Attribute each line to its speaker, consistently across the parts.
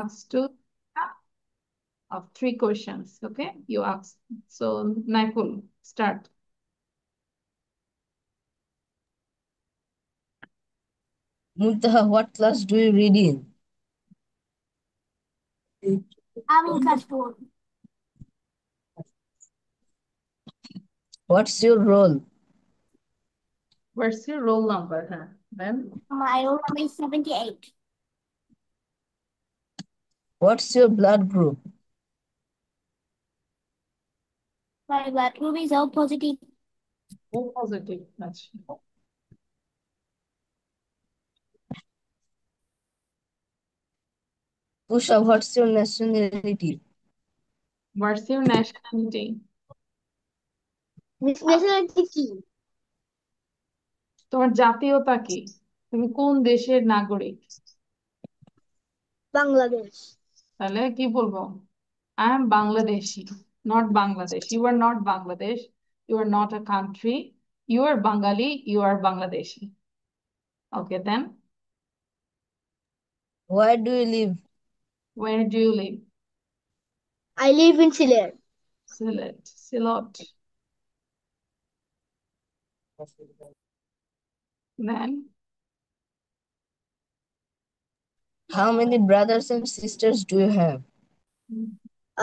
Speaker 1: asked to of 3 questions. Okay, you ask. So Naiful, start.
Speaker 2: Muntaha, what class do you read in?
Speaker 3: I'm in class 4.
Speaker 2: What's your role?
Speaker 1: What's your roll number? Huh? Then
Speaker 3: My roll number is 78.
Speaker 2: What's your blood group?
Speaker 3: My blood group is O positive.
Speaker 1: O positive. That's
Speaker 2: Tusha, what's your nationality?
Speaker 1: what's your nationality?
Speaker 3: Nationality কি?
Speaker 1: তোমার জাতীয়তা কি? তুমি কোন দেশের নাগরিক?
Speaker 3: বাংলাদেশ।
Speaker 1: তাহলে কি বলবো? I am Bangladeshi, not Bangladesh. You are not Bangladesh. You are not a country. You are Bengali. You are Bangladeshi. Okay, then
Speaker 2: Where do you live?
Speaker 1: where do you live?
Speaker 3: I live in Sylhet.
Speaker 1: Sylhet. Silot. Then
Speaker 2: How many brothers and sisters do you have?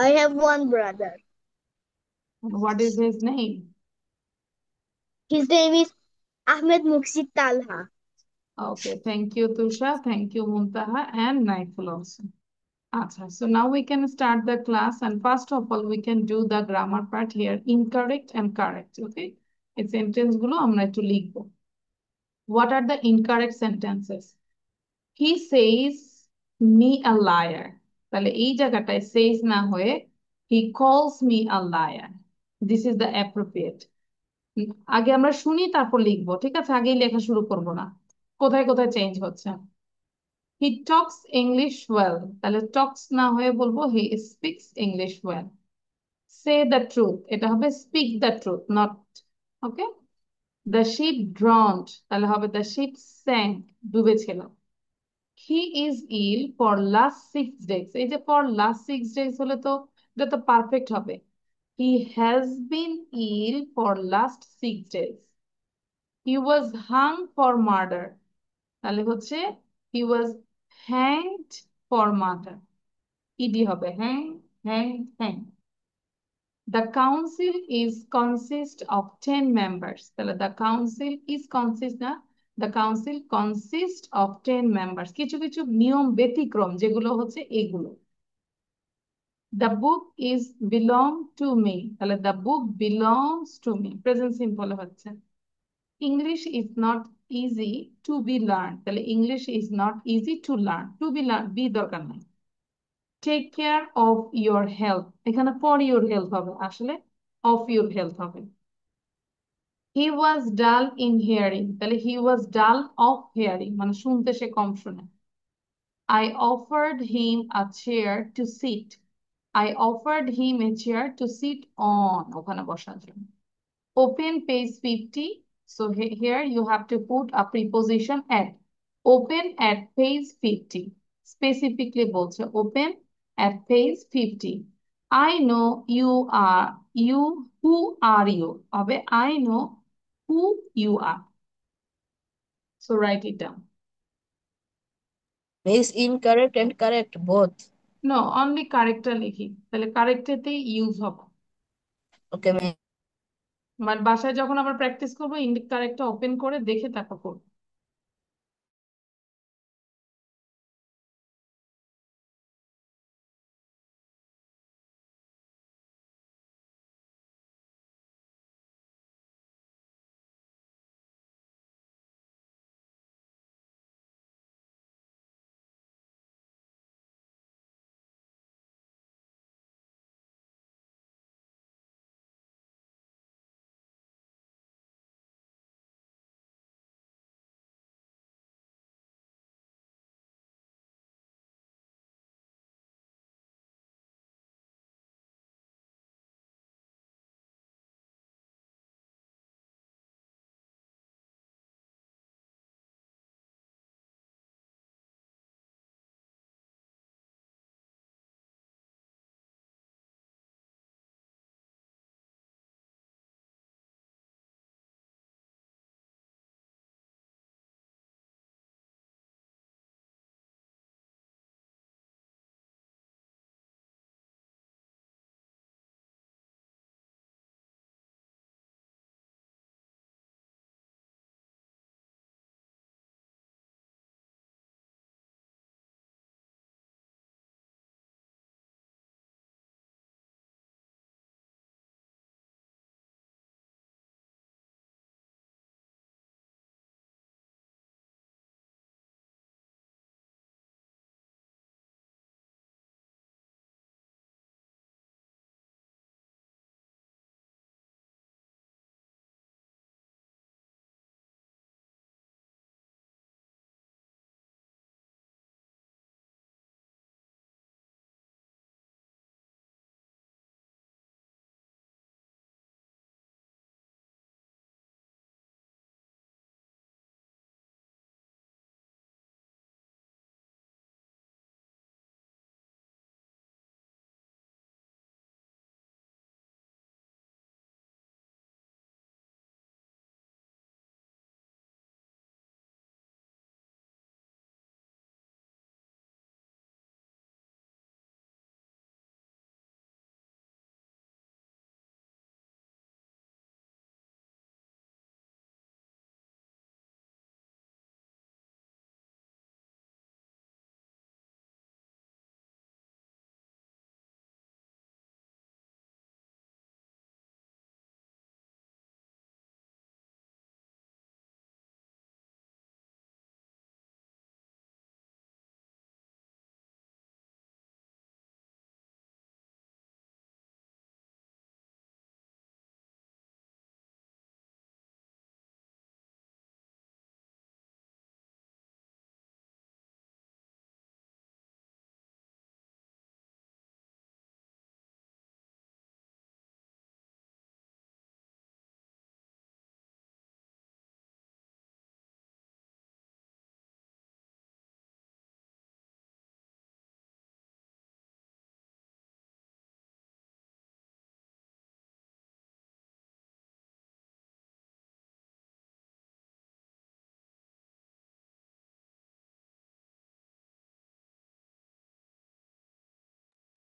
Speaker 3: I have one brother.
Speaker 1: what is his name?
Speaker 3: His name is Ahmed Muxid Talha.
Speaker 1: Okay, thank you, Tusha. Thank you, Muntaha, and Naiful also. Acha, so now we can start the class, and first of all, we can do the grammar part here, incorrect and correct. Okay, এই sentence গুলো আমরা একটু লিখবো. What are the incorrect sentences? He says me a liar. তাহলে এই জায়গাটায় says না হয়ে he calls me a liar. This is the appropriate. আগে আমরা শুনি তারপর লিখবো, ঠিক আছে? আগেই লেখা শুরু করব না, কোথায় কোথায় চেঞ্জ হচ্ছে. He talks English well. তাহলে talks না হয়ে বলবো he speaks English well. Say the truth. এটা হবে speak the truth, not. Okay. The ship drowned. তাহলে হবে the ship sank. ডুবেছিল. He is ill for last 6 days. এই যে for last 6 days হলে তো এটা তো পারফেক্ট হবে. He has been ill for last 6 days. He was hung for murder. তাহলে হচ্ছে he was hanged for murder. ইডি হবে hang, hang, hang. The council is consist of 10 members. তাহলে the council is consist না, the council consists of 10 members. কিছু কিছু নিয়ম ব্যতিক্রম যেগুলো হচ্ছে এগুলো. The book is belong to me. তাহলে the book belongs to me. Present simple হচ্ছে. English is not easy to be learned. তাহলে English is not easy to learn. To be learned, be দরকার নাই. Take care of your health. এখানে for your health হবে, আসলে of your health হবে. He was dull in hearing. তাহলে he was dull of hearing, মানে শুনতে সে কম শুনে. I offered him a chair to sit. I offered him a chair to sit on. ওখানে বসার জন্য. Open page 50. So here you have to put a preposition at. Open at page 50. Specifically বলছে open at page 50. I know you are you. Who are you? হবে I know who you are. So write it down.
Speaker 2: Is incorrect and correct both.
Speaker 1: No, only correctটা লিখি, তাহলে correctতেই use হবে.
Speaker 2: Okay, ma'am.
Speaker 1: মানে বাসায় যখন আবার practice করবো ইনকারেক্টটা open করে দেখে তারপর করবো.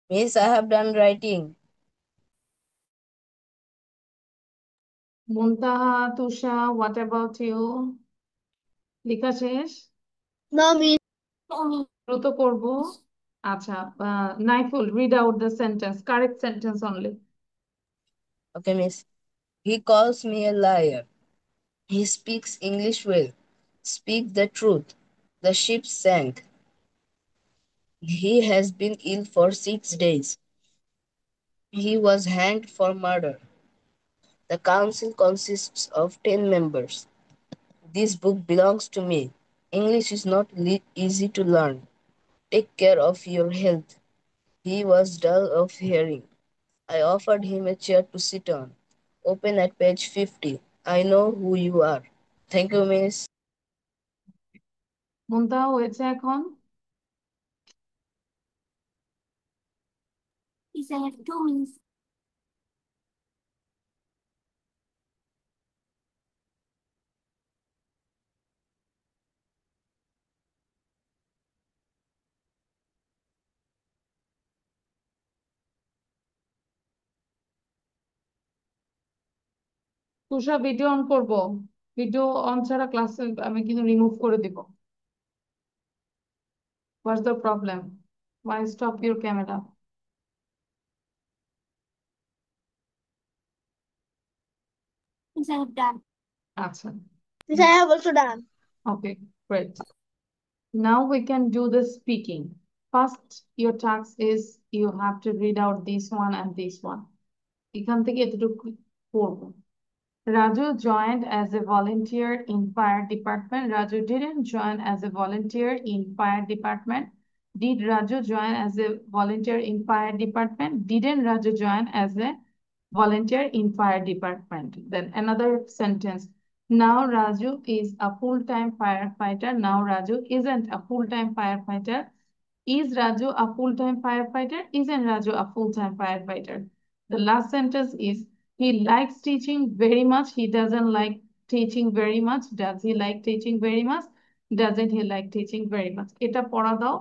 Speaker 2: Miss, I have done writing.
Speaker 1: Muntaha, Tusha, what about you? লেখা শেষ?
Speaker 3: No, Miss.
Speaker 1: দ্রুত করবো। আচ্ছা, Naiful, read out the sentence, correct sentence only.
Speaker 2: Okay, Miss. He calls me a liar. He speaks English well. Speak the truth. The ship sank. He has been ill for 6 days. He was hanged for murder. The council consists of 10 members. This book belongs to me. English is not easy to learn. Take care of your health. He was dull of hearing. I offered him a chair to sit on. Open at page 50. I know who you are. Thank you, Miss.
Speaker 1: মুনতাহা হয়েছে এখন?
Speaker 4: Yes, I have 2 minutes.
Speaker 1: Tushar video on করব, video on ছাড়া ক্লাসে আমি কিন্তু remove করে দিব। What's the problem? Why stop your camera?
Speaker 4: Yes, I have done.
Speaker 1: আচ্ছা,
Speaker 3: Miss, I have also done.
Speaker 1: okay, great. Now we can do the speaking. First, your task is you have to read out this one and this one. এখান থেকে এতটুকু পড়বো। Raju joined as a volunteer in fire department. Raju didn't join as a volunteer in fire department. Did Raju join as a volunteer in fire department? Didn't Raju join as a volunteer in fire department? Then another sentence. Now Raju is a full-time firefighter. Now Raju isn't a full-time firefighter. Is Raju a full-time firefighter? Isn't Raju a full-time firefighter? The last sentence is he likes teaching very much. He doesn't like teaching very much. Does he like teaching very much? Doesn't he like teaching very much? এটা পড়া দাও।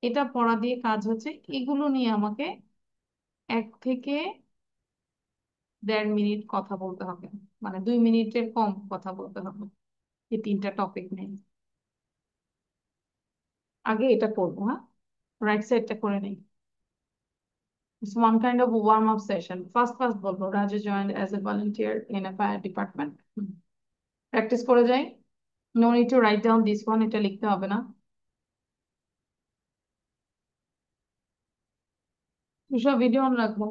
Speaker 1: এটা পড়া দিয়ে কাজ হচ্ছে এগুলো নিয়ে আমাকে 1 থেকে 1.5 মিনিট কথা বলতে হবে, মানে 2 মিনিটের কম কথা বলতে হবে এই 3টা টপিক নিয়ে। আগে এটা করবো, হ্যাঁ, রাইট সাইডটা করে নেই। It's one kind of warm-up session. First বলবো Raju joined as a volunteer in a fire department. Practice করে যাই। No need to write down this one, এটা লিখতে হবে না। তুষার ভিডিও অন রাখবো।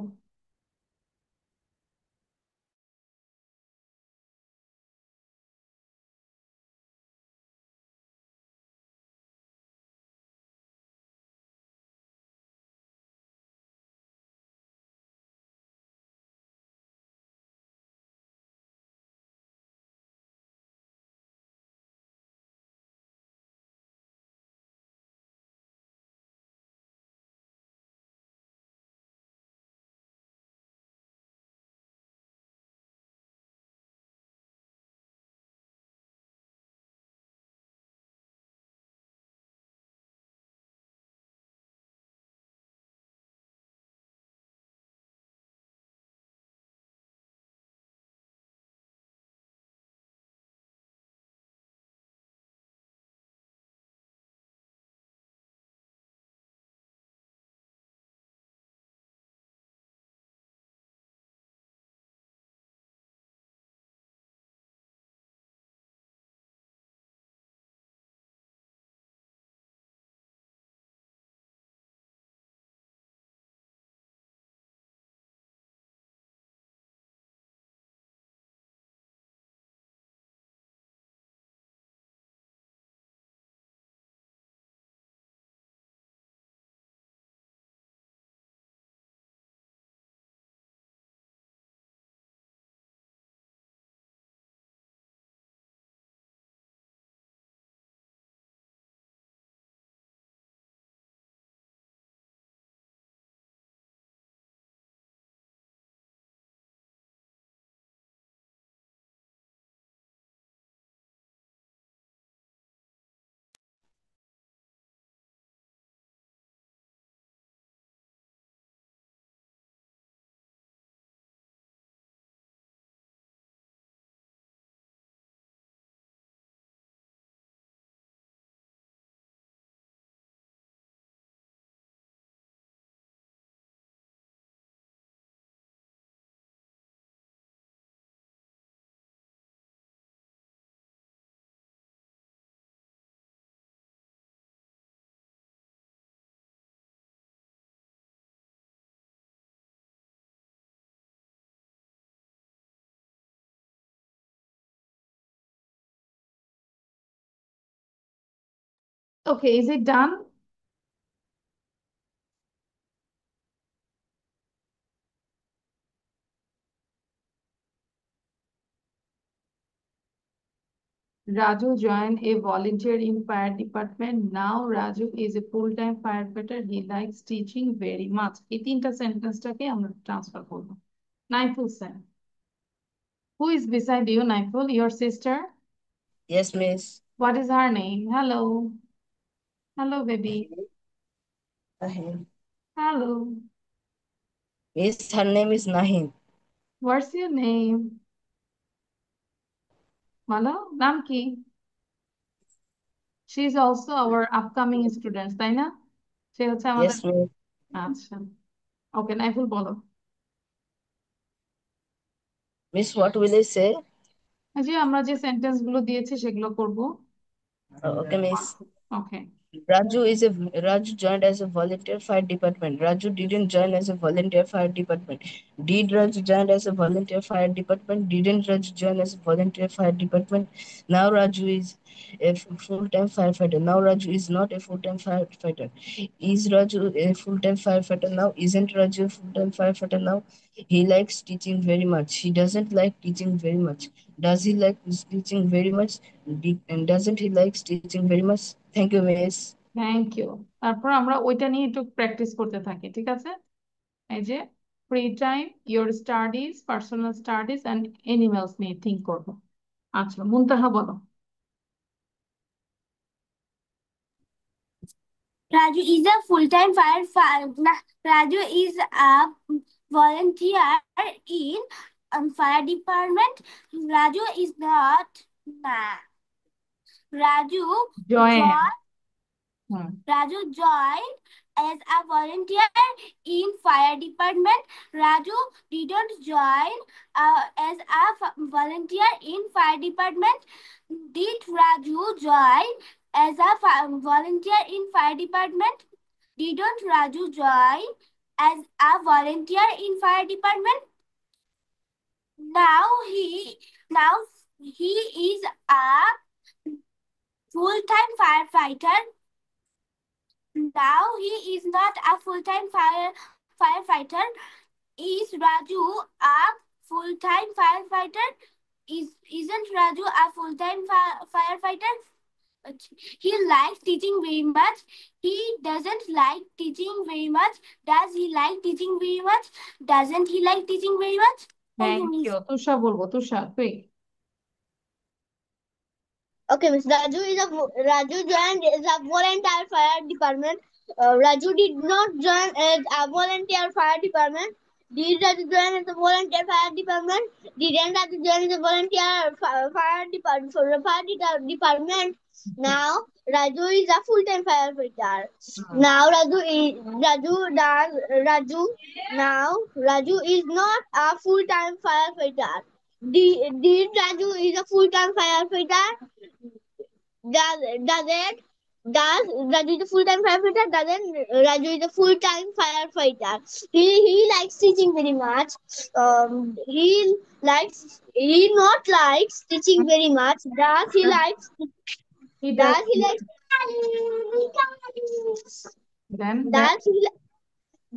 Speaker 1: Okay, is it done? Raju joined a volunteer in fire department. Now Raju is a full-time firefighter. He likes teaching very much. এই তিনটা সেন্টেন্সটাকে আমরা transfer করব। Naiful sir. Who is beside you, Naiful? Your sister?
Speaker 2: Yes, Miss.
Speaker 1: What is her name? Hello. Hello, baby.
Speaker 2: Nahin.
Speaker 1: Hello.
Speaker 2: Miss, her name is Nahin.
Speaker 1: What's your name? বলো নাম কি? She is also our upcoming student, তাই না? সে হচ্ছে আমাদের
Speaker 2: Yes, Miss.
Speaker 1: আচ্ছা। ওকে, নাইফুল বলো।
Speaker 2: Miss, what will I say?
Speaker 1: এই যে আমরা যে সেন্টেন্স গুলো দিয়েছি সেগুলো করব।
Speaker 2: Okay, Miss.
Speaker 1: Okay.
Speaker 2: Raju joined as a volunteer fire department. Raju didn't join as a volunteer fire department. Did Raju join as a volunteer fire department? Didn't Raju join as a volunteer fire department? Now Raju is a full-time firefighter. Now Raju is not a full-time firefighter. Is Raju a full-time firefighter now? Isn't Raju a full-time firefighter now? He likes teaching very much. He doesn't like teaching very much. Does he like teaching very much? And doesn't he like teaching very much? Thank you, Miss.
Speaker 1: Thank you. তারপর আমরা ওইটা নিয়ে একটু practice করতে থাকি, ঠিক আছে? এই যে free time, your studies, personal studies and animals নিয়ে থিঙ্ক করবো। আচ্ছা, মুনতাহা বলো।
Speaker 4: Raju is a full-time firefighter. Raju is a volunteer in fire department. Raju is not. Nah. Raju
Speaker 1: join.
Speaker 4: Raju joined as a volunteer in fire department. Raju didn't join as a volunteer in fire department. Did Raju join as a volunteer in fire department? Didn't Raju join as a volunteer in fire department? Now he is a full-time firefighter. Now he is not a full-time firefighter. Is Raju a full-time firefighter? Isn't Raju a full-time firefighter? He likes teaching very much. He doesn't like teaching very much. Does he like teaching very much? Doesn't he like teaching very much? Thank you,
Speaker 1: thank
Speaker 4: Miss.
Speaker 1: You. Tusha বলবো। তুষা তুই।
Speaker 3: Okay, Miss. Raju joined as a volunteer fire department. Raju did not join as a volunteer fire department. Did Raju join as a volunteer fire department? Didn't Raju join as a volunteer fire department for the fire department? Now Raju is a full-time firefighter. Now Raju is not a full-time firefighter. Did Raju is a full-time firefighter? Does Raju is a full-time firefighter? Doesn't Raju is a full-time firefighter? He likes teaching very much. He not likes teaching very much. Does he likes?
Speaker 1: He
Speaker 3: Does he likes?
Speaker 1: Then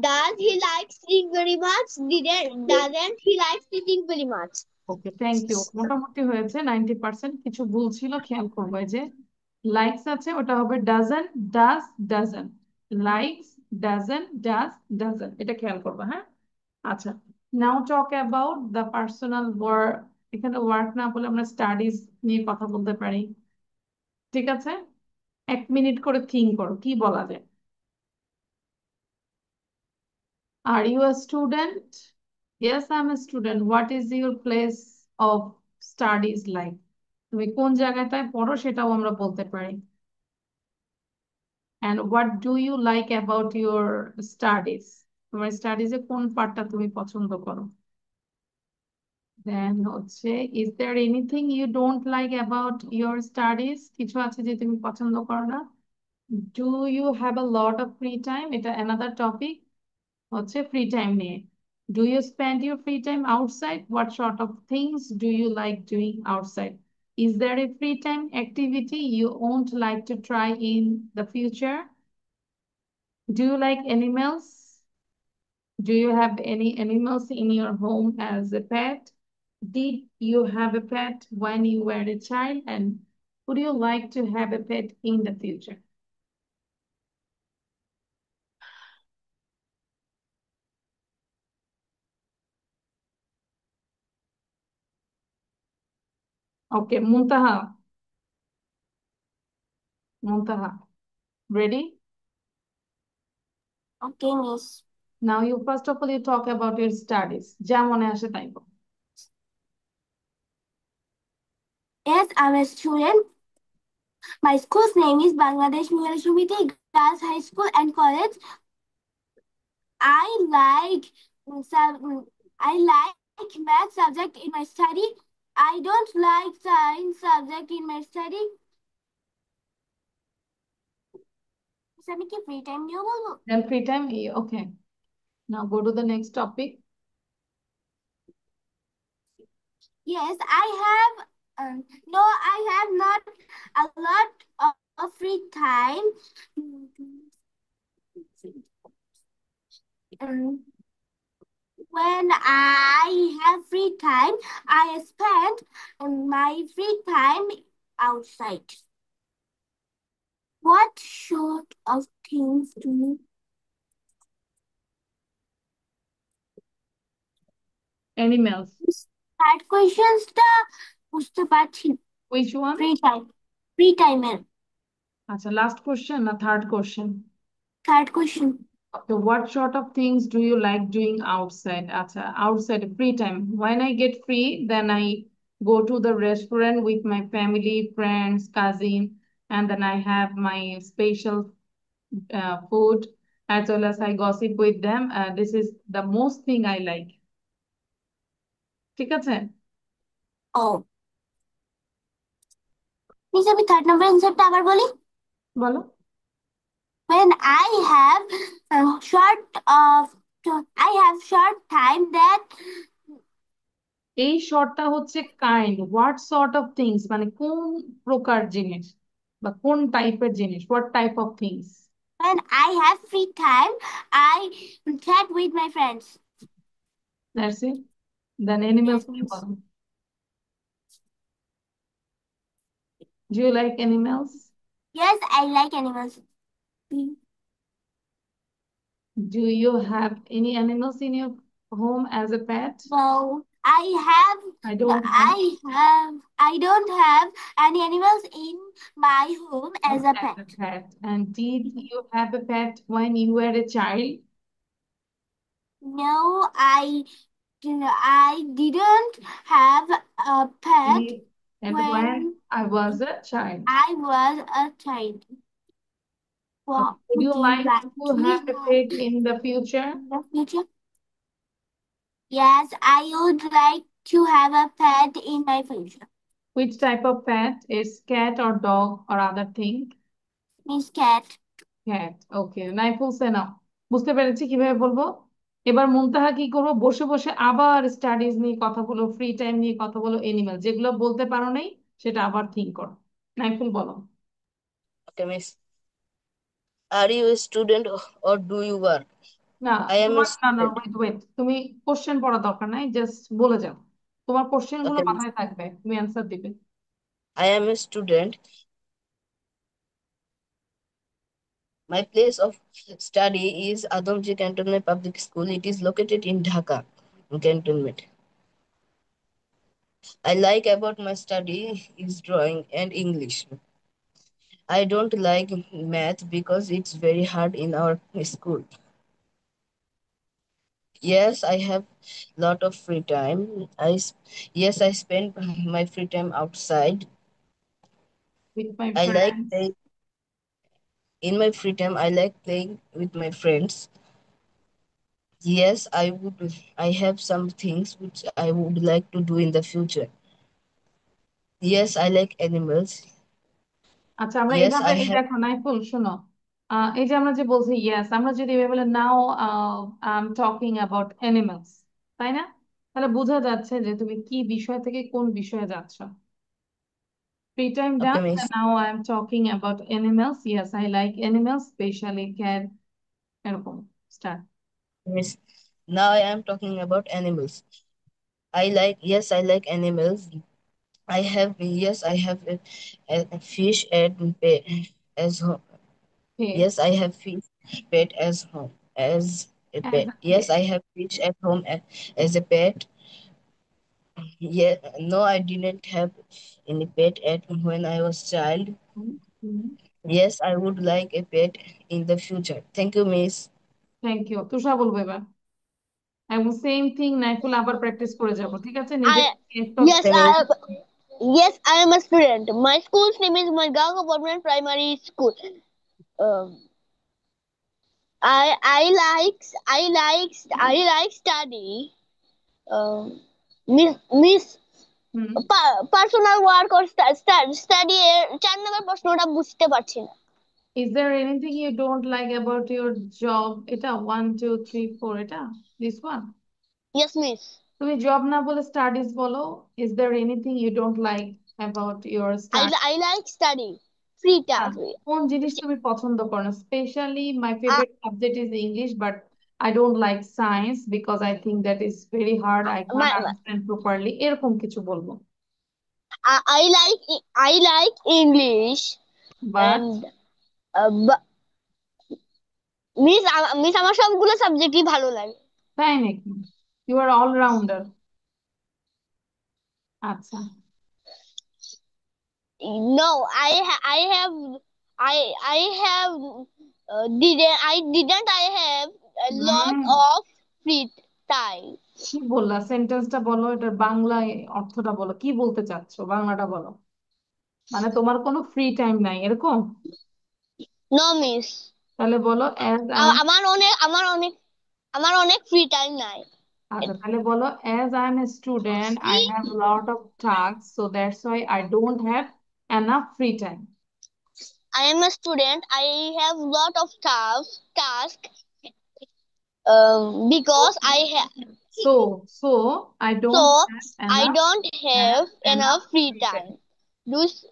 Speaker 3: Does he likes teaching very much? Doesn't he likes teaching very much?
Speaker 1: Okay, thank you. মোটামুটি হয়েছে 90%। কিছু ভুল ছিল, খেয়াল করবো। এই যে likes আছে, ওটা হবে dozen, does, dozen. Likes, dozen, does, dozen. এটা খেয়াল করবো, হ্যাঁ? আচ্ছা, now talk about the personal work. এখানে ওয়ার্ক না বলে আমরা স্টাডিজ নিয়ে কথা বলতে পারি, ঠিক আছে? 1 মিনিট করে থিঙ্ক করো, কি বলা যায়। Are you a student? Yes, I'm a student. What is your place of studies like? তুমি কোন জায়গাটায় পড়ো সেটাও আমরা বলতে পারি। And what do you like about your studies? তোমার স্টাডিজে কোন পার্টটা তুমি পছন্দ করো? Then হচ্ছে, is there anything you don't like about your studies? কিছু আছে যে তুমি পছন্দ করো না? Do you have a lot of free time? এটা another topic হচ্ছে ফ্রি টাইম নিয়ে। Do you spend your free time outside? What sort of things do you like doing outside? Is there a free time activity you won't like to try in the future? Do you like animals? Do you have any animals in your home as a pet? Did you have a pet when you were a child? And would you like to have a pet in the future? Okay, Muntaha. Muntaha. Ready?
Speaker 4: Okay, Miss.
Speaker 1: Now you first of all you talk about your studies. যা মনে আসে তাই বল।
Speaker 4: Yes, I'm a student. My school's name is Bangladesh Mihal Shumiti Girls High School and College. I like I like math subject in my study. I don't like science subject in my study. আমি কি free time নিয়েও বলবো?
Speaker 1: Then free time, okay. Now go to the next topic.
Speaker 4: Yes, I have. No, I have not a lot of free time. When I have free time, I spend my free time outside. What sort of things do you?
Speaker 1: Animals.
Speaker 4: Third questionটা বুঝতে পারছি না।
Speaker 1: Which one?
Speaker 4: Free time. Free time এর
Speaker 1: আচ্ছা, last question না third question?
Speaker 4: third question.
Speaker 1: Okay, what sort of things do you like doing outside? আচ্ছা, outside free time. When I get free, then I go to the restaurant with my family, friends, cousin, and then I have my special food as well as I gossip with them. This is the most thing I like. ঠিক আছে?
Speaker 4: Oh. Miss, আমি third number answerটা আবার বলি।
Speaker 1: বলো।
Speaker 4: When I have short time that
Speaker 1: এই শর্টটা হচ্ছে kind what sort of things মানে কোন প্রকার জিনিস বা কোন টাইপের জিনিস what type of things
Speaker 4: when I have free time, I chat with my friends.
Speaker 1: That's it then animals
Speaker 4: Yes,
Speaker 1: কি
Speaker 4: miss.
Speaker 1: বলো do you like animals
Speaker 4: Yes, I like animals.
Speaker 1: Do you have any animals in your home as a pet
Speaker 4: No, I have.
Speaker 1: I don't have
Speaker 4: I don't have any animals in my home as a
Speaker 1: as
Speaker 4: pet.
Speaker 1: a pet. And did you have a pet when you were a child?
Speaker 4: No, I didn't have a pet
Speaker 1: And
Speaker 4: when
Speaker 1: when I was a child.
Speaker 4: I was a child. What
Speaker 1: Would you
Speaker 4: would you
Speaker 1: like
Speaker 4: like
Speaker 1: to
Speaker 4: to
Speaker 1: have a
Speaker 4: have
Speaker 1: pet in the future?
Speaker 4: in the future? Yes, I would like to have a pet in my future.
Speaker 1: Which type of pet? Is cat or dog or other thing?
Speaker 4: Miss Cat.
Speaker 1: Cat. Okay. Naiful সেনা বুঝতে পেরেছি কিভাবে বলবো এবার মুনতাহা কি করবো বসে বসে আবার স্টাডিজ নিয়ে কথা বলো ফ্রি টাইম নিয়ে কথা বলো এনিমেল যেগুলো বলতে পারো নাই সেটা আবার থিঙ্ক করো নাইফুল বলো
Speaker 2: Okay, miss. Are you a student or do you work?
Speaker 1: না
Speaker 2: I am a
Speaker 1: তোমার না না
Speaker 2: student.
Speaker 1: ওয়েট তুমি কোশ্চেন পড়া দরকার নাই জাস্ট বলে যাও তোমার কোশ্চেন গুলো
Speaker 2: Okay, miss.
Speaker 1: মাথায় থাকবে তুমি অ্যান্সার দিবে
Speaker 2: I am a student. My place of study is Adamji Cantonment Public School. It is located in Dhaka, Cantonment. I like about my study is drawing and English. I don't like math because it's very hard in our school. Yes, I have lot of free time. Yes, I spend my free time outside.
Speaker 1: with my
Speaker 2: I like
Speaker 1: friends
Speaker 2: playing in my free time. I like playing with my friends. Yes, I have some things which I would like to do in the future. Yes, I like animals.
Speaker 1: আচ্ছা আমরা
Speaker 2: Yes,
Speaker 1: এইভাবে
Speaker 2: I
Speaker 1: এই
Speaker 2: have.
Speaker 1: দেখো নাইফুল শোনো এই যে আমরা যে বলছি ইয়েস আমরা যদি এভাবে বলে now I am talking about animals তাই না তাহলে বোঝা যাচ্ছে যে তুমি কি বিষয় থেকে কোন বিষয়ে যাচ্ছ Free time
Speaker 2: Okay,
Speaker 1: done.
Speaker 2: miss.
Speaker 1: And now I'm talking about animals. Yes, I like animals, especially cat. এরকম start.
Speaker 2: Miss, now I am talking about animals. I like animals. I have a fish at pet as home.
Speaker 1: Pet.
Speaker 2: Yes, I have fish pet as home as a
Speaker 1: As
Speaker 2: pet.
Speaker 1: a
Speaker 2: Yes,
Speaker 1: pet.
Speaker 2: I have fish at home as a pet. Yeah, no, I didn't have any pet at when I was child.
Speaker 1: Mhm.
Speaker 2: Yes, I would like a pet in the future. Thank you, miss.
Speaker 1: Thank you. তুষার বলবো এবার। এবং same thing Naiful আবার practice করে যাব, ঠিক আছে? নিজে
Speaker 3: I
Speaker 1: একটু
Speaker 3: yes,
Speaker 2: Okay, miss.
Speaker 3: yes, I am a student. My school's name is Margaon Government Primary School. Um, I like study. Miss
Speaker 1: hmm.
Speaker 3: personal work or study এর 4 নম্বর প্রশ্নটা বুঝতে পারছি না।
Speaker 1: Is there anything you don't like about your job? এটা 1 2 3 4 এটা this one.
Speaker 3: Yes, miss.
Speaker 1: তুমি job না বলে স্টাডিজ বলো। Is there anything you don't like about your study?
Speaker 3: I like study. Free time.
Speaker 1: কোন জিনিস তুমি পছন্দ করো না? Especially my favorite subject is English, but I don't like science because I think that is very hard. I can't
Speaker 3: My,
Speaker 1: understand properly. এরকম কিছু বলবো।
Speaker 3: I like English
Speaker 1: But
Speaker 3: and miss আমার সবগুলো সাবজেক্টই ভালো লাগে।
Speaker 1: তাই নাকি? You are all rounder. আচ্ছা।
Speaker 3: No, I have a lot
Speaker 1: hmm,
Speaker 3: of free time.
Speaker 1: কি বললা? সেন্টেন্সটা বলো, এটার বাংলায় অর্থটা বলো, কি বলতে চাচ্ছো? বাংলাটা বলো। মানে তোমার কোনো ফ্রি টাইম নাই এরকম?
Speaker 3: No, miss.
Speaker 1: তাহলে বলো অ্যাজ আই এম।
Speaker 3: আমার অনেক ফ্রি টাইম নাই।
Speaker 1: আচ্ছা, তাহলে বলো as I M a student I have lot of task so that's why I don't have enough free time.
Speaker 3: I am a student. I have lot of task because I have
Speaker 1: So I don't
Speaker 3: so
Speaker 1: have
Speaker 3: I don't have
Speaker 1: enough
Speaker 3: enough free
Speaker 1: free time.
Speaker 3: time. Do s-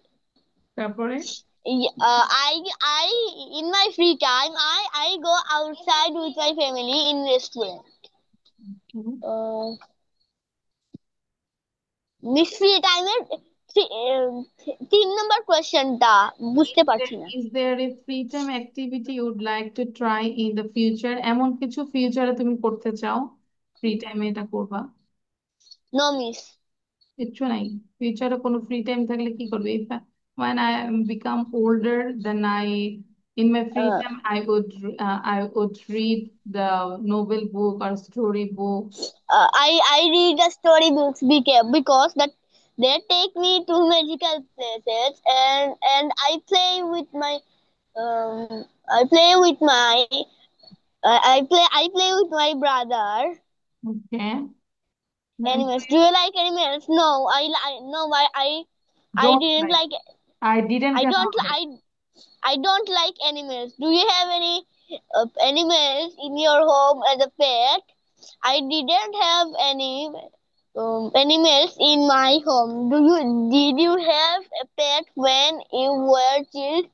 Speaker 1: তারপরে
Speaker 3: I in my free time I go outside with my family in restaurant. Miss free টাইমের 3 নম্বর কোয়েশ্চেনটা বুঝতে পারছি না।
Speaker 1: Is there a free time activity you would like to try in the future? এমন কিছু ফিউচারে তুমি করতে চাও, ফ্রি টাইমে এটা করবা?
Speaker 3: No miss.
Speaker 1: কিচ্ছু নাই ফিউচারে? কোনো ফ্রি টাইম থাকলে কি করবে? If when I become older, then in my free time I would read the novel book or story book.
Speaker 3: I read the story books because that they take me to magical places and I play with my I play with my brother.
Speaker 1: Okay.
Speaker 3: Animals. Do you like animals? No, no, I
Speaker 1: Don't
Speaker 3: didn't
Speaker 1: like.
Speaker 3: like.
Speaker 1: I didn't
Speaker 3: I
Speaker 1: cannot
Speaker 3: don't
Speaker 1: like.
Speaker 3: I don't like animals. Do you have any animals in your home as a pet? I didn't have any animals in my home. Did you have a pet when you were child?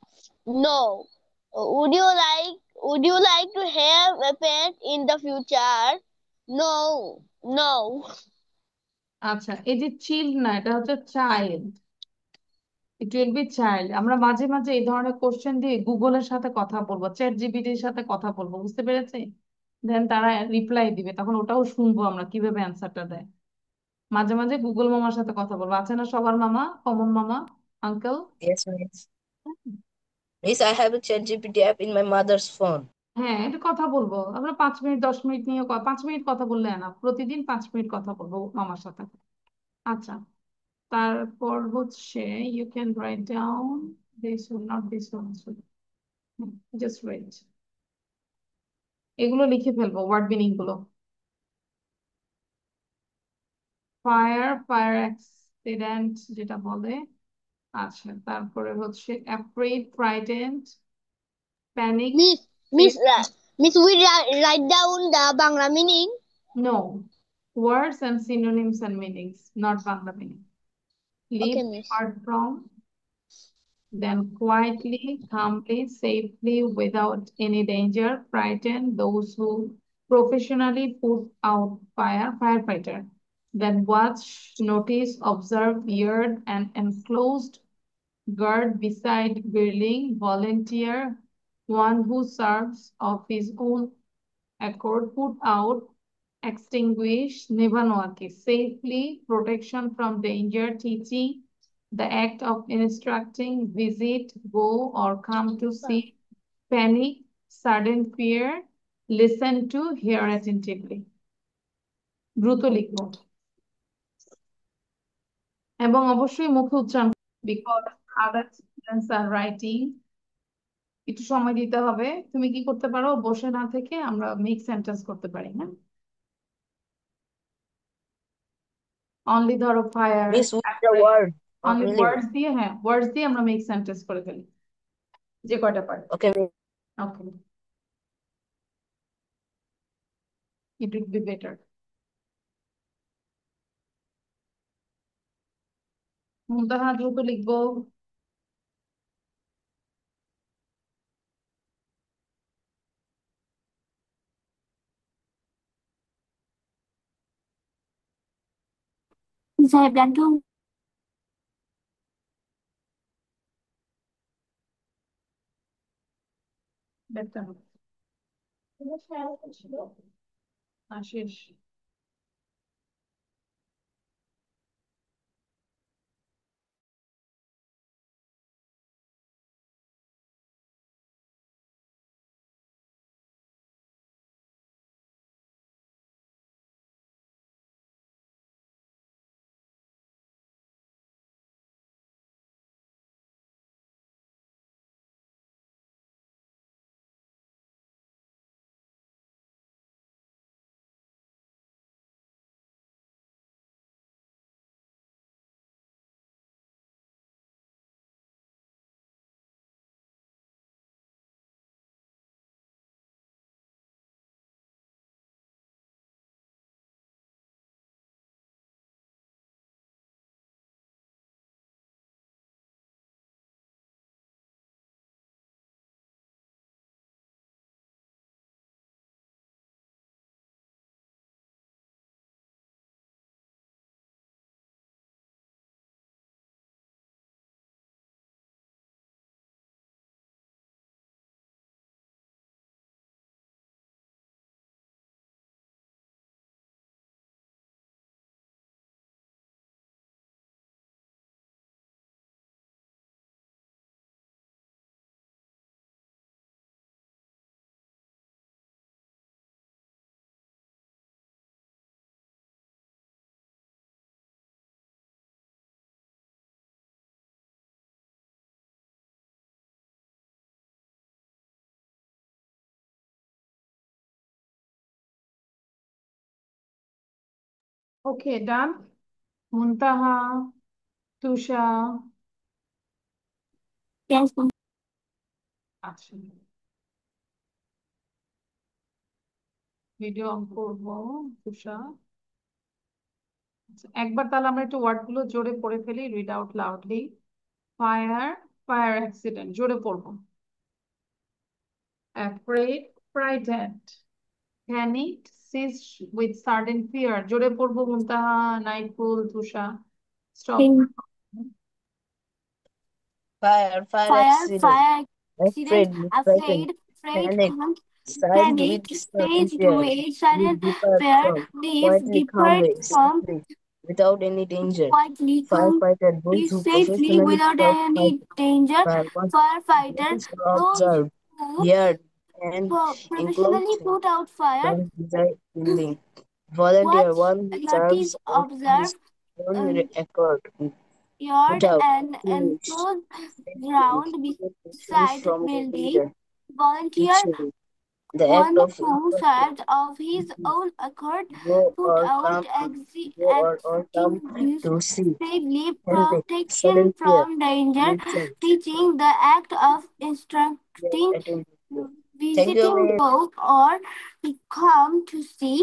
Speaker 3: No. Would you like to have a pet in the future? No. No.
Speaker 1: আচ্ছা, এই যে child না, এটা হচ্ছে child. It will B child. আমরা মাঝে মাঝে এই ধরনের কোশ্চেন দিয়ে গুগলের সাথে কথা বলবো, চ্যাট জিপিটির সাথে কথা বলবো, বুঝতে পেরেছে? দেন তারা রিপ্লাই দিবে, তখন ওটাও শুনবো আমরা কিভাবে অ্যান্সারটা দেয়। মাঝে মাঝে গুগল মামার সাথে কথা বলবো, আছে না সবার মামা, কমন মামা, uncle?
Speaker 2: Yes, miss. Miss, I have a ChatGPT app in my mother's phone.
Speaker 1: হ্যাঁ, এটা কথা বলবো আমরা 5 মিনিট 10 মিনিট নিয়ে 5 মিনিট কথা বললে না, প্রতিদিন 5 মিনিট কথা বলবো মামার সাথে। আচ্ছা, তারপর হচ্ছে you can write down this will not this one, just write. এগুলো লিখে ফেলবো, ওয়ার্ড মিনিং গুলো। ফায়ার অ্যাক্সিডেন্ট যেটা বলে। আচ্ছা, তারপরে হচ্ছে afraid, frightened, panic.
Speaker 3: Miss, Miss, we write down the Bangla meaning.
Speaker 1: No, words and synonyms and meanings, not Bangla meaning. Live,
Speaker 3: Okay, miss.
Speaker 1: apart from, then quietly, calmly, safely, without any danger, frighten those who professionally put out firefighter. Then watch, notice, observe, yard, and enclosed guard beside building, volunteer, one who serves of his own accord, put out, extinguish, নেভানো আর কি, safely, protection from danger, teaching, the act of instructing, visit, go or come to see, panic, sudden fear, listen to, hear attentively. দ্রুত লিখবো এবং অবশ্যই মুখে উচ্চারণ, because other students are writing. একটু সময় দিতে হবে। তুমি কি করতে পারো, বসে না থেকে আমরা মেক সেন্টেন্স করতে পারি, হ্যাঁ? অনলি ধরো fire,
Speaker 2: Miss, with the word
Speaker 1: only
Speaker 2: only.
Speaker 1: ওয়ার্ডস দিয়ে, হ্যাঁ ওয়ার্ডস দিয়ে আমরা মেক সেন্টেন্স করে ফেলি, যে কয়টা পারি।
Speaker 2: Okay, Miss.
Speaker 1: Okay, it will be better. Mumtaha দ্রুত লিখবো।
Speaker 4: Yes, I have done too.
Speaker 1: Better Ashish. Okay, done. Muntaha, Tusha,
Speaker 4: Yes,
Speaker 1: আচ্ছা ভিডিও অন করবো। তুষা, আচ্ছা, একবার তাহলে আমরা একটু ওয়ার্ড গুলো জোরে পড়ে ফেলি, read out loudly. Fire, fire accident, জোরে পড়বো। afraid, frightened, panicked, seized with sudden fear, জোরে পড়বো Muntaha, Naiful, Tusha, stop.
Speaker 2: Fire
Speaker 4: fire,
Speaker 2: accident.
Speaker 4: fire accident,
Speaker 2: Frightened,
Speaker 4: afraid,
Speaker 2: panic,
Speaker 4: panic,
Speaker 2: with sudden
Speaker 4: staged
Speaker 2: fear,
Speaker 4: with sudden
Speaker 2: depart
Speaker 4: fear,
Speaker 2: from,
Speaker 4: leave,
Speaker 2: quietly,
Speaker 4: depart
Speaker 2: calmly,
Speaker 4: from,
Speaker 2: safely, without any danger.
Speaker 4: quietly, come,
Speaker 2: Firefighter, those who
Speaker 4: safely,
Speaker 2: professionally
Speaker 4: without
Speaker 2: fight
Speaker 4: any danger.
Speaker 2: fire, was
Speaker 4: Firefighter,
Speaker 2: those who
Speaker 4: those
Speaker 2: observed,
Speaker 4: who
Speaker 2: heard, and
Speaker 4: professionally
Speaker 2: enclosed
Speaker 4: put out fire.
Speaker 2: beside building. Volunteer,
Speaker 4: Watch,
Speaker 2: one who serves
Speaker 4: notice,
Speaker 2: of his
Speaker 4: observe,
Speaker 2: own
Speaker 4: um,
Speaker 2: accord.
Speaker 4: yard
Speaker 2: Without
Speaker 4: and
Speaker 2: finish,
Speaker 4: enclosed
Speaker 2: safely,
Speaker 4: ground beside
Speaker 2: choose from
Speaker 4: building.
Speaker 2: danger.
Speaker 4: Volunteer,
Speaker 2: Actually, the act
Speaker 4: one
Speaker 2: of
Speaker 4: who
Speaker 2: instruction,
Speaker 4: served of his own accord,
Speaker 2: go
Speaker 4: put
Speaker 2: or
Speaker 4: out
Speaker 2: come, go or come
Speaker 4: extinguished,
Speaker 2: to see,
Speaker 4: safely,
Speaker 2: panic,
Speaker 4: protection
Speaker 2: sudden fear,
Speaker 4: from danger,
Speaker 2: listen,
Speaker 4: teaching, the act of
Speaker 2: yes,
Speaker 4: instructing,
Speaker 2: attentively. Thank you,
Speaker 4: visiting,
Speaker 2: Miss.
Speaker 4: go or come to see,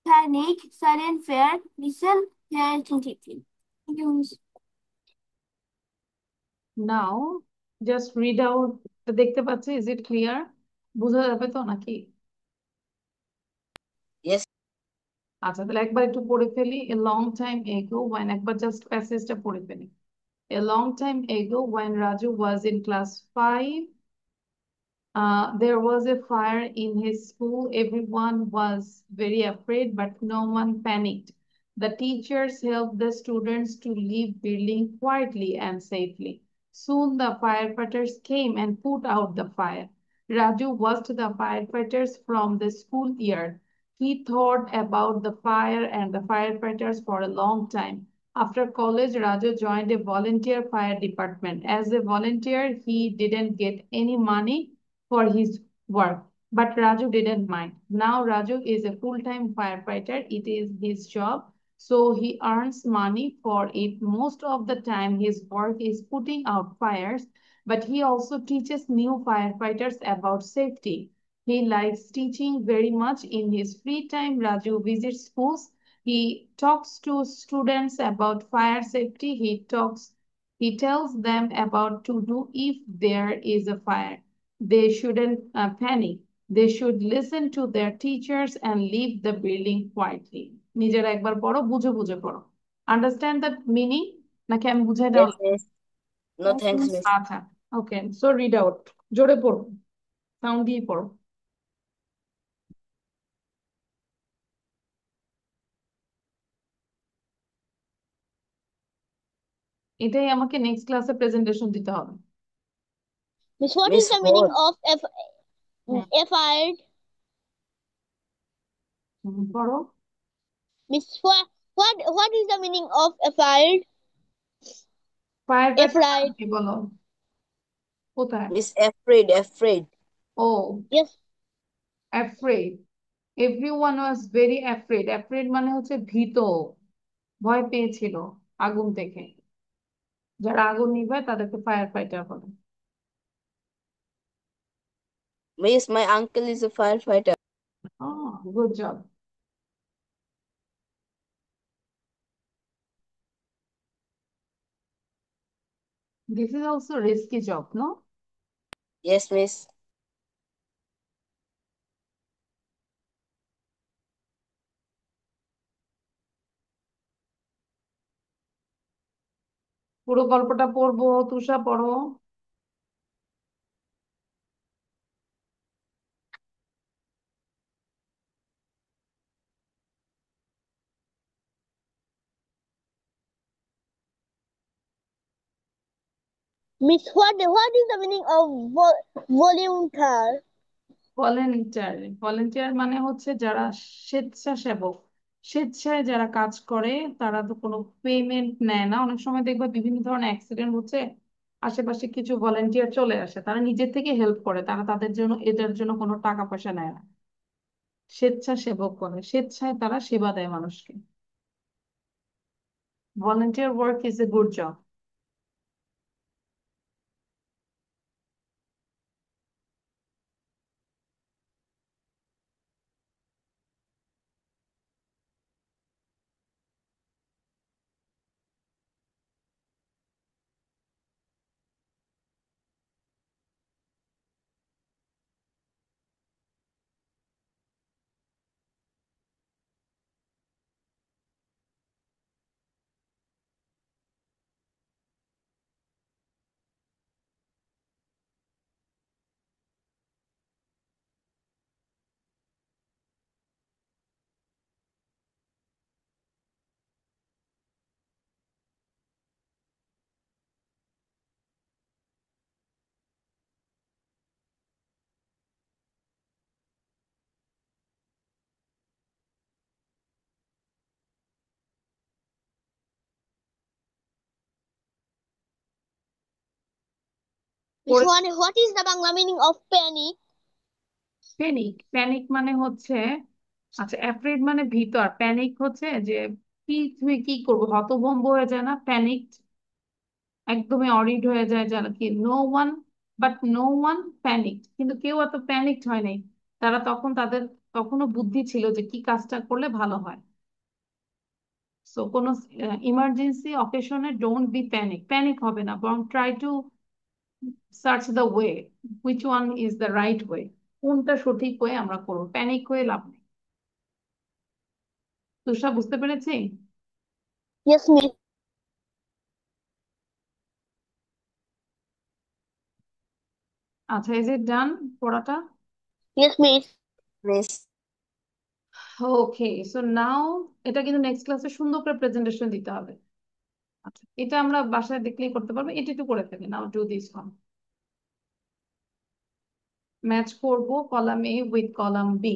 Speaker 4: panic, sudden fear, listen, hear attentively. Thank you, Miss.
Speaker 1: Now just read out দেখতে পাচ্ছি, is it clear? বোঝা যাবে তো নাকি?
Speaker 2: Yes,
Speaker 1: আচ্ছা, তাহলে একবার একটু পড়ে ফেলি। A long time ago when, একবার জাস্ট প্যাসেজটা পড়ে ফেলি। A long time ago when Raju was in class 5, there was a fire in his school. Everyone was very afraid, but no one panicked. The teachers helped the students to leave building quietly and safely. Soon the firefighters came and put out the fire. Raju watched the firefighters from the school yard. He thought about the fire and the firefighters for a long time. After college, Raju joined a volunteer fire department. As a volunteer, he didn't get any money for his work. But Raju didn't mind. Now Raju is a full-time firefighter. It is his job. So he earns money for it. Most of the time his work is putting out fires, but he also teaches new firefighters about safety. He likes teaching very much. In his free time, Raju visits schools. He talks to students about fire safety. He tells them about to do if there is a fire. They shouldn't panic. They should listen to their teachers and leave the building quietly. নিজেরা একবার পড়ো, বুঝে বুঝে পড়ো। Understand the meaning নাকি আমি বুঝাই দেওয়া
Speaker 2: yes,
Speaker 1: লাগবে?
Speaker 2: miss. No, thanks, miss.
Speaker 1: আচ্ছা, ওকে, সো রিড আউট, জোরে পড়ো, সাউন্ড দিয়ে পড়ো। এটাই আমাকে নেক্সট ক্লাসে প্রেজেন্টেশন দিতে হবে।
Speaker 3: Miss, what is
Speaker 2: Miss
Speaker 3: the meaning
Speaker 2: Hall.
Speaker 3: of
Speaker 1: hmm,
Speaker 3: fired?
Speaker 1: পড়ো।
Speaker 3: Miss, what is the meaning of fired?
Speaker 1: Fire fighter মানে
Speaker 3: Afraid.
Speaker 1: কি বলো? কোথায়?
Speaker 2: Miss afraid, afraid.
Speaker 1: O,
Speaker 3: Yes.
Speaker 1: afraid. Everyone was very afraid. Afraid মানে হচ্ছে ভীত, ভয় পেয়েছিল আগুন থেকে। যারা আগুন নিভায় তাদেরকে ফায়ার ফাইটার বলে।
Speaker 2: Miss, my uncle is a firefighter.
Speaker 1: Good job. This is also risky job, no?
Speaker 2: Yes, miss.
Speaker 1: পুরো গল্পটা পড়বো, তুষা পড়ো।
Speaker 3: Miss, what is the meaning of volunteer?
Speaker 1: Volunteer মানে হচ্ছে যারা স্বেচ্ছাসেবক, স্বেচ্ছায় যারা কাজ করে। তারা তো কোনো পেমেন্ট নেয় না। অনেক সময় দেখবা বিভিন্ন ধরনের অ্যাক্সিডেন্ট হচ্ছে, আশেপাশে কিছু ভলেন্টিয়ার চলে আসে, তারা নিজের থেকে হেল্প করে, তারা তাদের জন্য এটার জন্য কোনো টাকা পয়সা নেয় না। স্বেচ্ছাসেবক করে, স্বেচ্ছায় তারা সেবা দেয় মানুষকে। Volunteer work is a good job.
Speaker 3: Miss, what is the Bangla meaning of panic?
Speaker 1: Panic, panic মানে হচ্ছে, আচ্ছা অ্যাফ্রেড মানে ভীত, আর প্যানিক হচ্ছে যে কি তুমি কি করবো, হতভম্ব হয়ে যায় না প্যানিক, একদমই অরিড হয়ে যায় যারা কি, no one, but no one panic, কিন্তু কেউ এত প্যানিকড হয় নাই। তারা তখন তাদের তখনও বুদ্ধি ছিল যে কি কাজটা করলে ভালো হয়। সো কোনো ইমার্জেন্সি অকেশনে ডোন্ট বি প্যানিক, প্যানিক হবে না, বরং try to search the way, which one is the right way, কোনটা সঠিক ওয়ে আমরা করবো, প্যানিক হয়ে লাভ নেই। তুষা, বুঝতে পেরেছি?
Speaker 3: Yes, miss.
Speaker 1: আচ্ছা, ইজ ইট ডান পড়াটা?
Speaker 3: Yes, miss.
Speaker 2: Miss,
Speaker 1: ওকে, সো নাও এটা কিন্তু নেক্সট ক্লাসে সুন্দর করে প্রেজেন্টেশন দিতে হবে। আচ্ছা, এটা আমরা বাসায় দেখলেই করতে পারবো, এটা একটু করে ফেলি। Now do this one. Match করব column A with column B.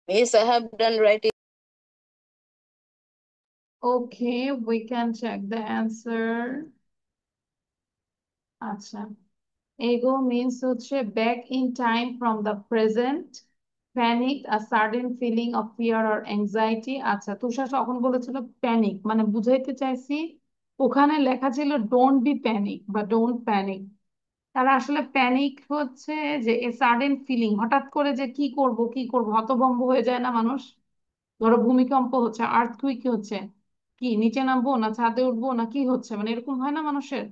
Speaker 2: Miss, I have done writing.
Speaker 1: Okay, we can check the answer. আচ্ছা, এগো মিন্স হচ্ছে back in time from the present, panic a sudden feeling of fear or anxiety. আচ্ছা, তুষার তখন বলেছিল panic, মানে বুঝাইতে চাইছি ওখানে লেখা ছিল ডোন্ট বি প্যানিক বা ডোন্ট প্যানিক। তারা আসলে প্যানিক হচ্ছে যে এ সাডেন ফিলিং, হঠাৎ করে যে কি করব কি করব হতভম্ব হয়ে যায় না মানুষ। ধরো ভূমিকম্প হচ্ছে, আর্থকুইক হচ্ছে, কি নিচে নামবো না ছাদে উঠবো না কি হচ্ছে, মানে এরকম হয় না মানুষের।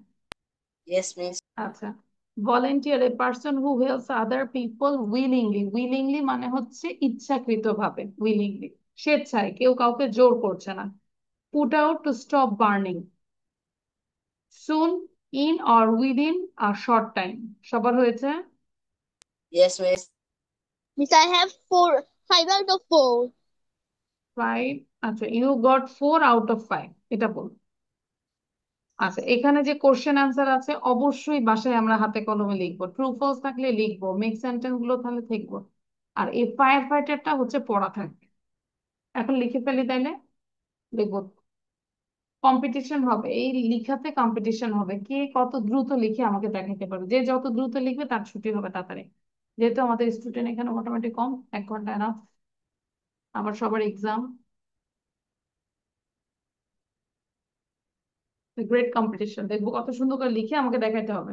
Speaker 2: Yes, Miss.
Speaker 1: আচ্ছা, volunteer a person who helps other people willingly. Willingly মানে হচ্ছে ইচ্ছাকৃতভাবে, উইলিংলি স্বেচ্ছায়, কেউ কাউকে জোর করছে না। Put out to stop burning, soon, in or within a short time. সবার হয়েছে?
Speaker 2: Yes, Miss.
Speaker 3: Miss, I have 5 out of 4.
Speaker 1: 5? আচ্ছা, ইউ গট 4 আউট অফ 5, এটা বল। আচ্ছা, এখানে যে কোশ্চেন আনসার আছে অবশ্যই বাসায় আমরা হাতে কলমে লিখবো, ট্রু ফলস থাকলে লিখবো, মেক সেন্টেন্স গুলো তাহলে থাকবো। আর এই ফায়ার ফাইটারটা হচ্ছে পড়া থাকবে। এখন লিখে ফেলি তাইলে, লিখবো। কম্পিটিশন হবে, এই লিখাতে কম্পিটিশন হবে, কে কত দ্রুত লিখে আমাকে দেখাতে পারবে। যে যত দ্রুত লিখবে তার ছুটি হবে তাড়াতাড়ি। যেহেতু আমাদের স্টুডেন্ট এখানে মোটামুটি কম, 1 ঘন্টা এনাফ, আবার সবার এক্সাম, গ্রেট কম্পিটিশন। দেখবো কত সুন্দর করে লিখে আমাকে দেখাতে হবে।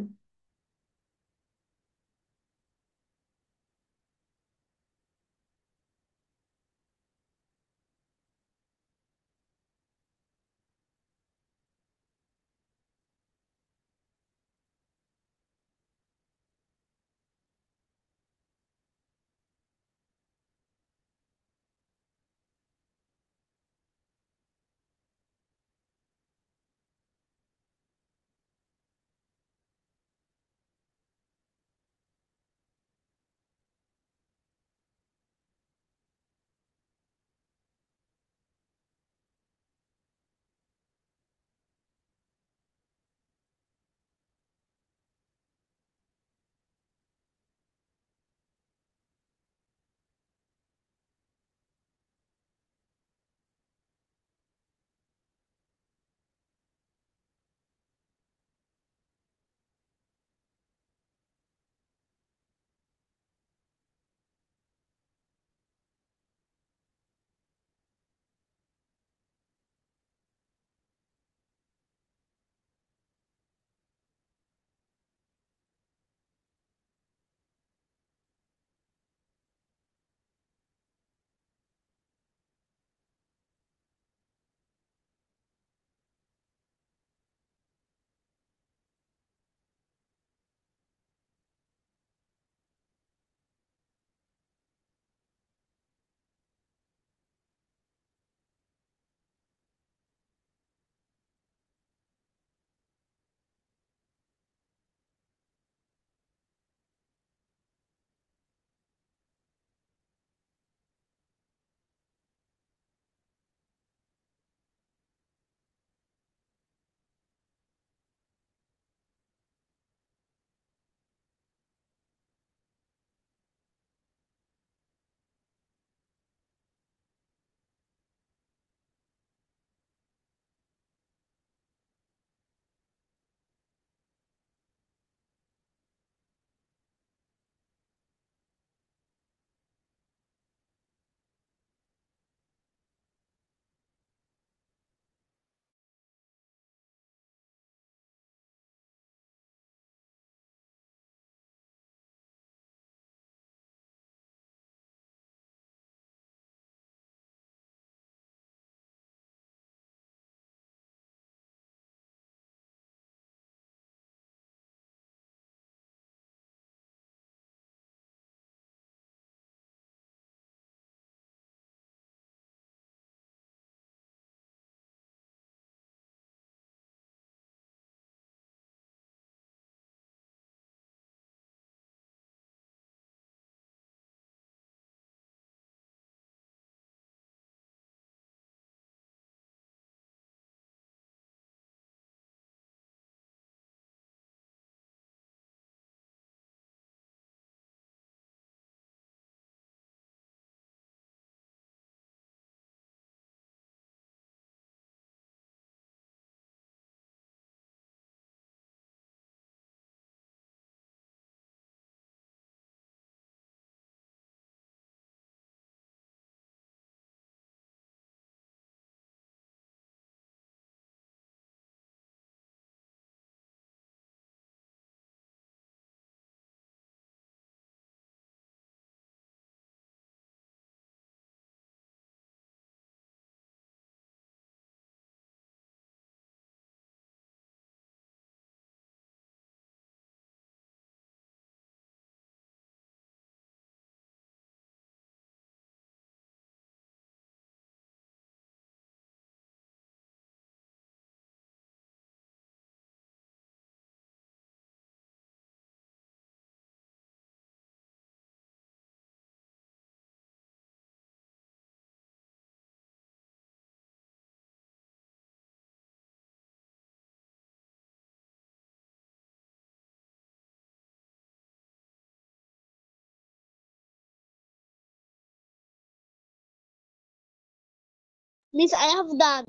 Speaker 3: Miss, I have done.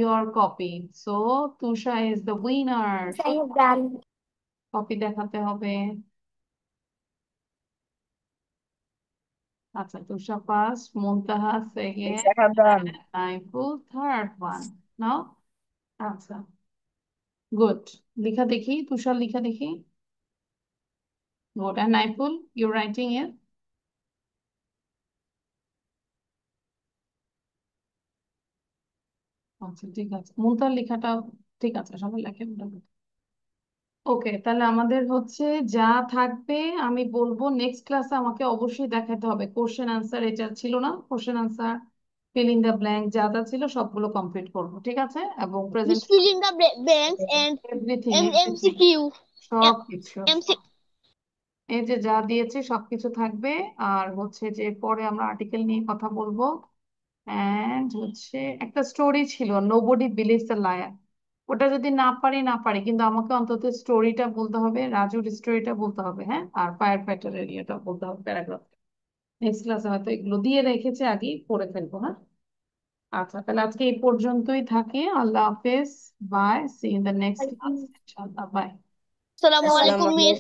Speaker 1: your copy. So Tusha is the winner.
Speaker 4: I have done.
Speaker 1: Copy দেখাতে হবে। আচ্ছা, Tusha first, Muntaha
Speaker 2: Yes,
Speaker 1: second,
Speaker 2: I have done.
Speaker 1: Naiful third one. Now, আচ্ছা, গুড। লিখা দেখি, তুষার লিখা দেখি। Good. And Naiful, you writing it? আচ্ছা, ঠিক আছে। মুনতাহার লেখাটা ঠিক আছে, সবাই লেখে মোটামুটি। ওকে, তাহলে আমাদের হচ্ছে যা থাকবে আমি বলবো, নেক্সট ক্লাসে আমাকে অবশ্যই দেখাতে হবে। কোশ্চেন আনসার এটা ছিল না, question answer, fill in the blank যা যা ছিল সবগুলো কমপ্লিট করবো, ঠিক আছে? এবং
Speaker 3: Miss
Speaker 1: present
Speaker 3: fill in the blanks and
Speaker 1: everything everything
Speaker 3: MCQ.
Speaker 1: সবকিছু,
Speaker 3: MC
Speaker 1: এই যে যা দিয়েছি সবকিছু থাকবে। আর হচ্ছে যে পরে আমরা আর্টিকেল নিয়ে কথা বলবো। এন্ড হচ্ছে একটা স্টোরি ছিল, নোবডি বিলিভস দ্য লায়ার। ওটা যদি না পারি না পারি, কিন্তু আমাকে অন্তত স্টোরিটা বলতে হবে, রাজুর স্টোরিটা বলতে হবে, হ্যাঁ? আর ফায়ার ফাইটারের ইয়েটা বলতে হবে, প্যারাগ্রাফ। নেক্সট ক্লাসে হয়তো এগুলো দিয়ে রেখেছে, আগেই পড়ে ফেলবো, হ্যাঁ? আচ্ছা, তাহলে আজকে এই পর্যন্তই থাকে। আল্লাহ হাফেজ, bye, see in the next class, ইনশাআল্লাহ, bye.
Speaker 3: Assalamu
Speaker 2: Assalamu
Speaker 3: alaikum, Miss.